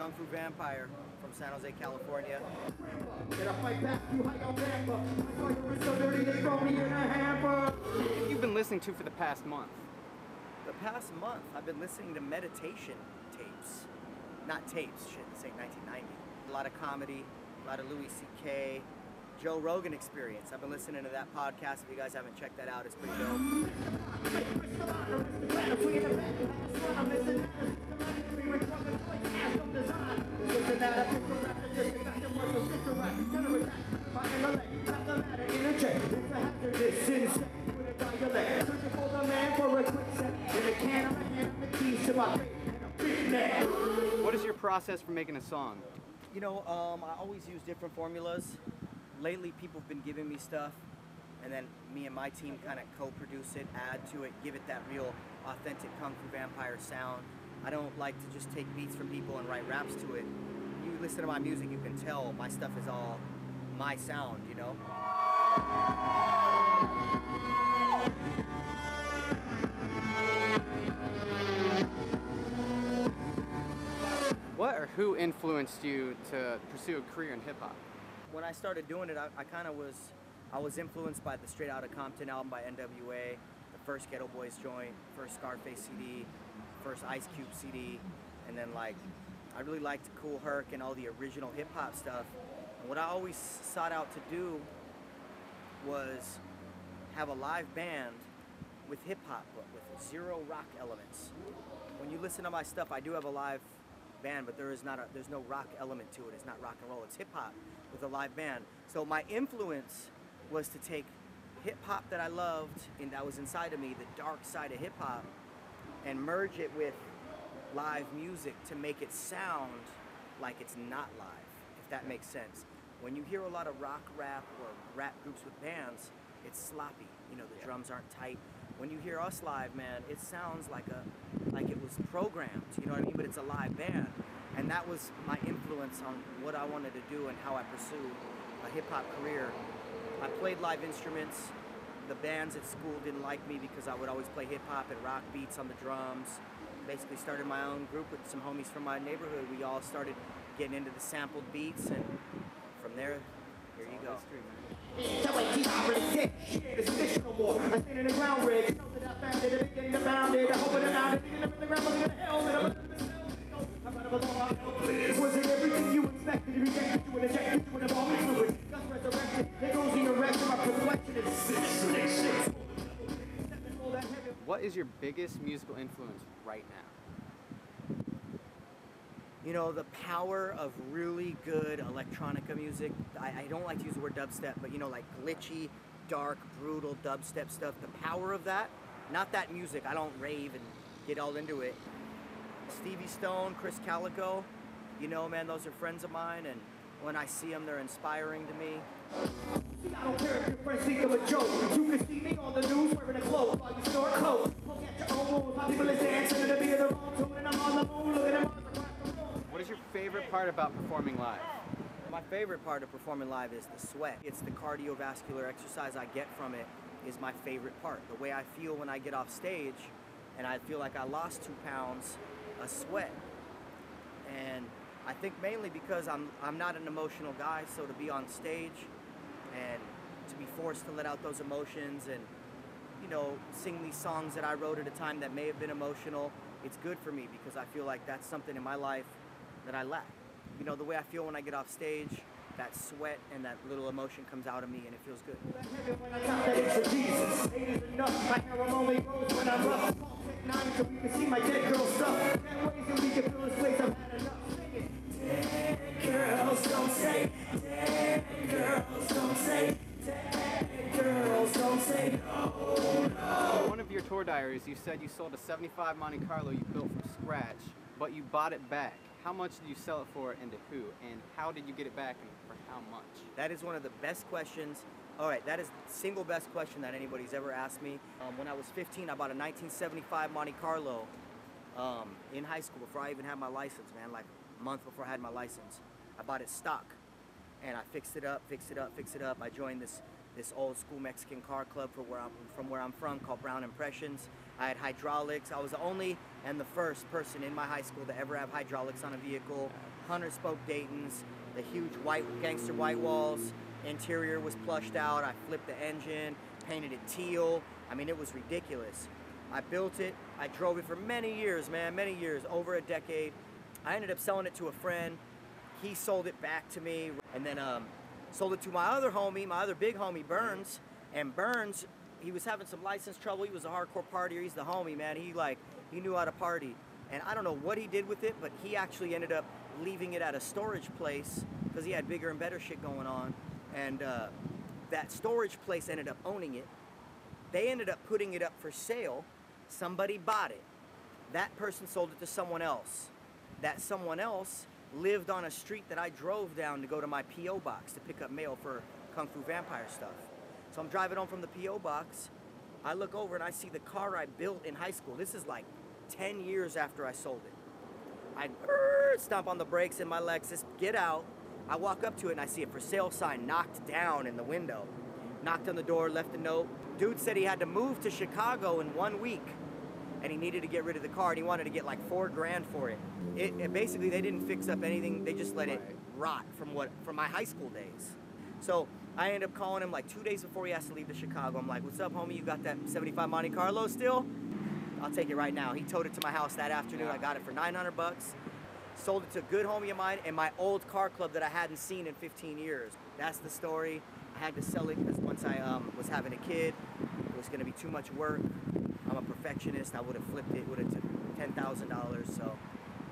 Kung Fu Vampire from San Jose, California. What you've been listening to for the past month? The past month, I've been listening to meditation tapes. Not tapes, shit, this ain't 1990. A lot of comedy, a lot of Louis C.K., Joe Rogan Experience. I've been listening to that podcast. If you guys haven't checked that out, it's pretty dope. What is your process for making a song? You know, I always use different formulas. Lately, people have been giving me stuff, and then me and my team kind of co-produce it, add to it, give it that real, authentic Kung Fu Vampire sound. I don't like to just take beats from people and write raps to it. You listen to my music, you can tell my stuff is all my sound, you know? What or who influenced you to pursue a career in hip-hop? When I started doing it, I was influenced by the Straight Outta Compton album by NWA, the first Ghetto Boys joint, first Scarface CD, first Ice Cube CD, and then like, I really liked Kool Herc and all the original hip hop stuff. And what I always sought out to do was have a live band with hip hop, but with zero rock elements. When you listen to my stuff, I do have a live band, but there's no rock element to it. It's not rock and roll. It's hip hop with a live band. So my influence was to take hip hop that I loved and that was inside of me, the dark side of hip hop, and merge it with live music to make it sound like it's not live, if that makes sense. When you hear a lot of rock rap or rap groups with bands, it's sloppy. You know, the drums aren't tight. When you hear us live, man, it sounds like it was programmed, you know what I mean? But it's a live band. And that was my influence on what I wanted to do and how I pursued a hip-hop career. I played live instruments. The bands at school didn't like me because I would always play hip-hop and rock beats on the drums. Basically started my own group with some homies from my neighborhood. We all started getting into the sampled beats, and from there, here you go. Was it everything you expected? You rejected, you injected, you involved into it. Gus resurrected, it goes in your rest of my complexion is What is your biggest musical influence right now? You know, the power of really good electronica music. I don't like to use the word dubstep, but you know, like glitchy, dark, brutal dubstep stuff. The power of that, not that music. I don't rave and get all into it. Stevie Stone, Chris Calico, you know, man, those are friends of mine, and when I see them, they're inspiring to me. I don't care if your friends think of a joke. You can see me on the news wearing a clothes while you snort coke. Look at your own moves, how people is dancing to the beat of the wrong tune, and I'm on the moon, looking at my. What is your favorite part about performing live? My favorite part of performing live is the sweat. It's the cardiovascular exercise I get from it is my favorite part. The way I feel when I get off stage, and I feel like I lost 2 pounds, a sweat. And I think mainly because I'm not an emotional guy, so to be on stage and to be forced to let out those emotions and, you know, sing these songs that I wrote at a time that may have been emotional, it's good for me because I feel like that's something in my life that I lack. You know, the way I feel when I get off stage, that sweat and that little emotion comes out of me and it feels good. So we can see my dead girl stuff. That ways that we can fill this place. I've had enough. Dead girls don't say. Dead girls don't say. Dead girls don't say no, no. In one of your tour diaries, you said you sold a 75 Monte Carlo you built from scratch, but you bought it back. How much did you sell it for and to who? And how did you get it back and for how much? That is one of the best questions. All right, that is the single best question that anybody's ever asked me. When I was 15, I bought a 1975 Monte Carlo in high school before I even had my license, man, like a month before I had my license. I bought it stock, and I fixed it up. I joined this old school Mexican car club from where I'm from called Brown Impressions. I had hydraulics. I was the only and the first person in my high school to ever have hydraulics on a vehicle, 100-spoke Daytons, the huge white gangster white walls. Interior was plushed out. I flipped the engine, painted it teal. I mean, it was ridiculous. I built it. I drove it for many years, man, many years, over a decade. I ended up selling it to a friend. He sold it back to me, and then sold it to my other homie, my other big homie, Burns. And Burns, he was having some license trouble. He was a hardcore partier. He's the homie, man. He knew how to party. And I don't know what he did with it, but he actually ended up leaving it at a storage place because he had bigger and better shit going on. And that storage place ended up owning it. They ended up putting it up for sale. Somebody bought it. That person sold it to someone else. That someone else lived on a street that I drove down to go to my P.O. box to pick up mail for Kung Fu Vampire stuff. So I'm driving home from the P.O. box. I look over and I see the car I built in high school. This is like 10 years after I sold it. I stomp on the brakes in my Lexus, get out. I walk up to it and I see a for sale sign knocked down in the window. Knocked on the door, left a note. Dude said he had to move to Chicago in 1 week and he needed to get rid of the car and he wanted to get like $4 grand for it. It basically, they didn't fix up anything. They just let it rot from my high school days. So I ended up calling him like 2 days before he has to leave to Chicago. I'm like, what's up, homie? You got that 75 Monte Carlo still? I'll take it right now. He towed it to my house that afternoon. I got it for 900 bucks. Sold it to a good homie of mine and my old car club that I hadn't seen in 15 years. That's the story. I had to sell it because once I was having a kid, it was going to be too much work. I'm a perfectionist. I would have flipped it. Would have took $10,000. So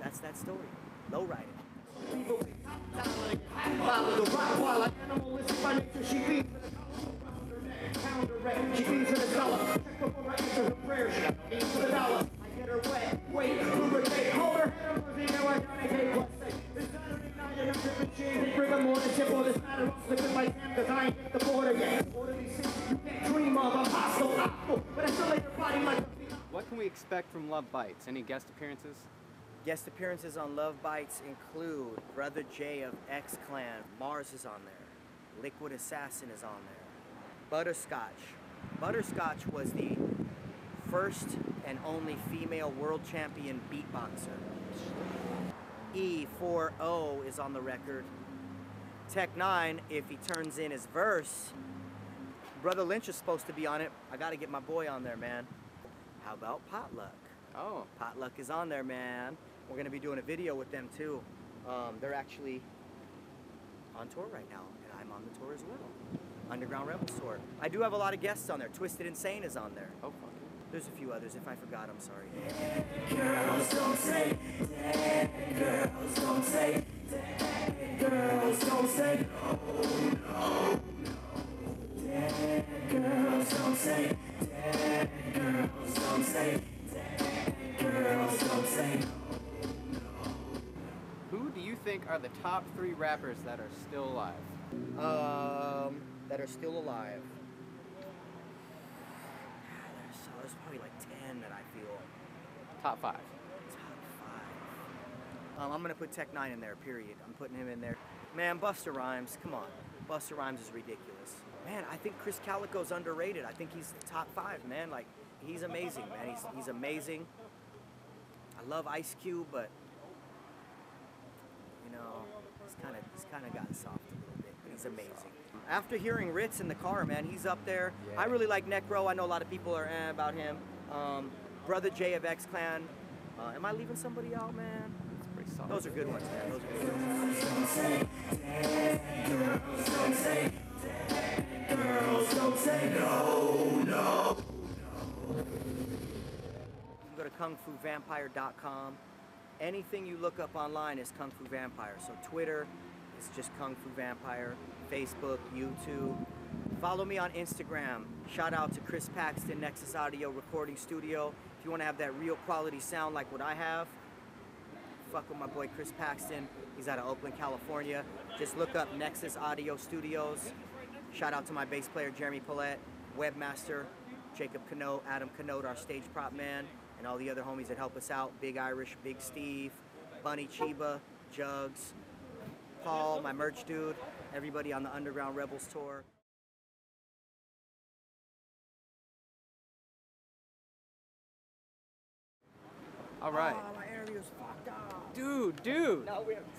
that's that story. Low riding. She feeds for the dollar. Check before I answer her prayer. She got no need for the dollar. I get her wet. Wait, lubricate. Hold her head up. You know I gotta take what's safe. It's Saturday night and I'm tripping chains. They bring them more than tip all this matter. I'm slipping my damn cause I ain't hit the border yet. All of these things you can't dream of. I'm hostile, but I still lay your body like a feet. What can we expect from Love Bites? Any guest appearances? Guest appearances on Love Bites include Brother J of X Clan. Mars is on there. Liquid Assassin is on there. Butterscotch. Butterscotch was the first and only female world champion beatboxer. E40 is on the record. Tech 9, if he turns in his verse. Brother Lynch is supposed to be on it. I gotta get my boy on there, man. How about Potluck? Oh. Potluck is on there, man. We're gonna be doing a video with them too. They're actually on tour right now, and I'm on the tour as well. Underground Rebels tour. I do have a lot of guests on there. Twisted Insane is on there. Oh, fuck it. There's a few others. If I forgot, I'm sorry. Girls don't say, dead girls don't say, dead girls don't say, no. Dead girls don't say, dead girls don't say, dead girls don't say, no. Who do you think are the top 3 rappers that are still alive? That are still alive. There's probably like 10 that I feel. Top 5. Top 5. I'm gonna put Tech 9 in there, period. I'm putting him in there. Man, Busta Rhymes, come on. Busta Rhymes is ridiculous. Man, I think Chris Calico's underrated. I think he's top 5, man. Like, he's amazing, man. He's amazing. I love Ice Cube, but you know, he's kind of gotten soft a little bit, but he's amazing. After hearing Ritz in the car, man, he's up there. Yeah. I really like Necro. I know a lot of people are about him. Brother J of X Clan. Am I leaving somebody out, man? It's pretty solid. Those are good ones, man. Those are good ones. Girls don't say no, no. You can go to kungfuvampire.com. Anything you look up online is Kung Fu Vampire. So Twitter is just Kung Fu Vampire. Facebook, YouTube. Follow me on Instagram. Shout out to Chris Paxton, Nexus Audio Recording Studio. If you want to have that real quality sound like what I have, fuck with my boy Chris Paxton. He's out of Oakland, California. Just look up Nexus Audio Studios. Shout out to my bass player Jeremy Paulette, webmaster Jacob Canote, Adam Canote, our stage prop man, and all the other homies that help us out. Big Irish, Big Steve, Bunny Chiba, Jugs, Paul, my merch dude, everybody on the Underground Rebels tour. All right. Oh, my area's fucked up. Dude. Dude. No, we haven't.